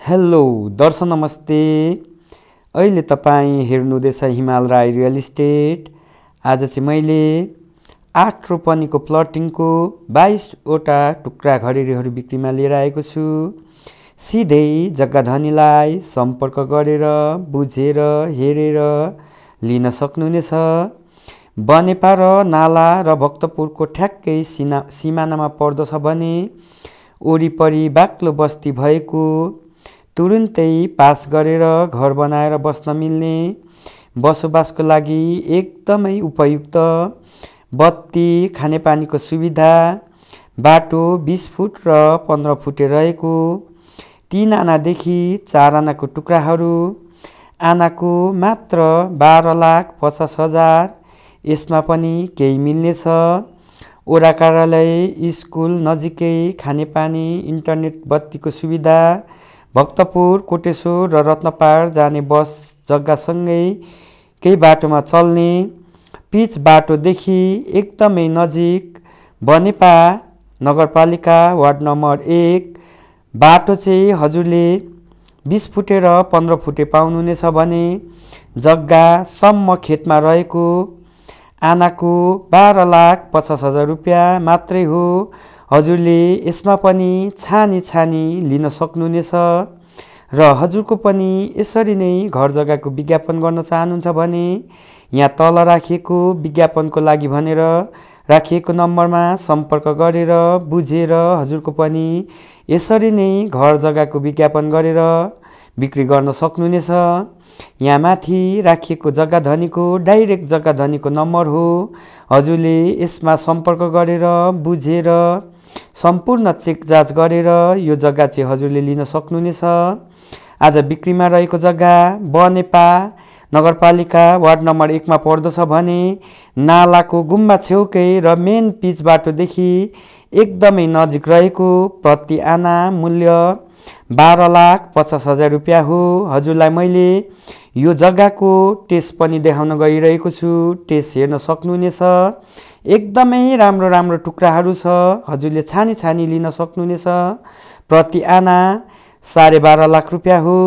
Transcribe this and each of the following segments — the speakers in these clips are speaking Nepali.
हेलो दर्शक नमस्ते। अहिले तपाईँ हेर्नुहुँदैछ हिमाल राई रियल इस्टेट। आज चाहिँ मैले 8 रोपनीको प्लटिङको 22वटा टुक्रा घरेरीहरू बिक्रीमा लिएर आएको छु। सिधै जग्गा धनीलाई सम्पर्क गरेर बुझेर हेरेर लिन सक्नुहुनेछ। बनेपा र नाला र भक्तपुरको ठ्याक्कै सिमानामा पर्दछ भने वरिपरि बाक्लो बस्ती भएको तुरुन्तै पास गरेर घर बनाएर बस्न मिल्ने बसोबासको लागि एकदमै उपयुक्त बत्ती खानेपानीको सुविधा बाटो 20 फुट र 15 फुटे रहेको 3 आनादेखि 4 आनाको टुक्राहरू आनाको मात्र 12,50,000। यसमा पनि केही मिल्नेछ। ओडा कार्यालय स्कुल नजिकै खानेपानी इन्टरनेट बत्तीको सुविधा भक्तपुर कोटेश्वर र रत्नपार जाने बस जग्गासँगै केही बाटोमा चल्ने पिच बाटोदेखि एकदमै नजिक बनेपा नगरपालिका वार्ड नम्बर 1 बाटो चाहिँ हजुरले 20 फुटे र 15 फुटे पाउनुहुनेछ भने जग्गासम्म खेतमा रहेको आनाको 12,50,000 रुपियाँ मात्रै हो। हजुरले यसमा पनि छानी लिन सक्नुहुनेछ र हजुरको पनि यसरी नै घर जग्गाको विज्ञापन गर्न चाहनुहुन्छ भने यहाँ तल राखिएको विज्ञापनको लागि भनेर राखिएको नम्बरमा सम्पर्क गरेर बुझेर हजुरको पनि यसरी नै घर जग्गाको विज्ञापन गरेर बिक्री गर्न सक्नुहुनेछ। यहाँ माथि राखिएको जग्गा धनीको डाइरेक्ट जग्गा धनीको नम्बर हो। हजुरले यसमा सम्पर्क गरेर बुझेर सम्पूर्ण चेक जाँच गरेर यो जग्गा चाहिँ हजुरले लिन सक्नुहुनेछ। आज बिक्रीमा रहेको जग्गा बनेपा नगरपालिका वार्ड नम्बर 1 मा पर्दछ भने नालाको गुम्बा छेउकै र मेन पिच बाटोदेखि एकदमै नजिक रहेको प्रति आना मूल्य 12,50,000 रुपियाँ हो। हजुरलाई मैले यो जग्गाको टेस्ट पनि देखाउन गइरहेको छु। टेस्ट हेर्न सक्नुहुनेछ। एकदमै राम्रो टुक्राहरू छ। हजुरले छानी लिन सक्नुहुनेछ। प्रति आना 12.5 लाख रुपियाँ हो।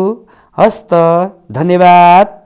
हस्त धन्यवाद।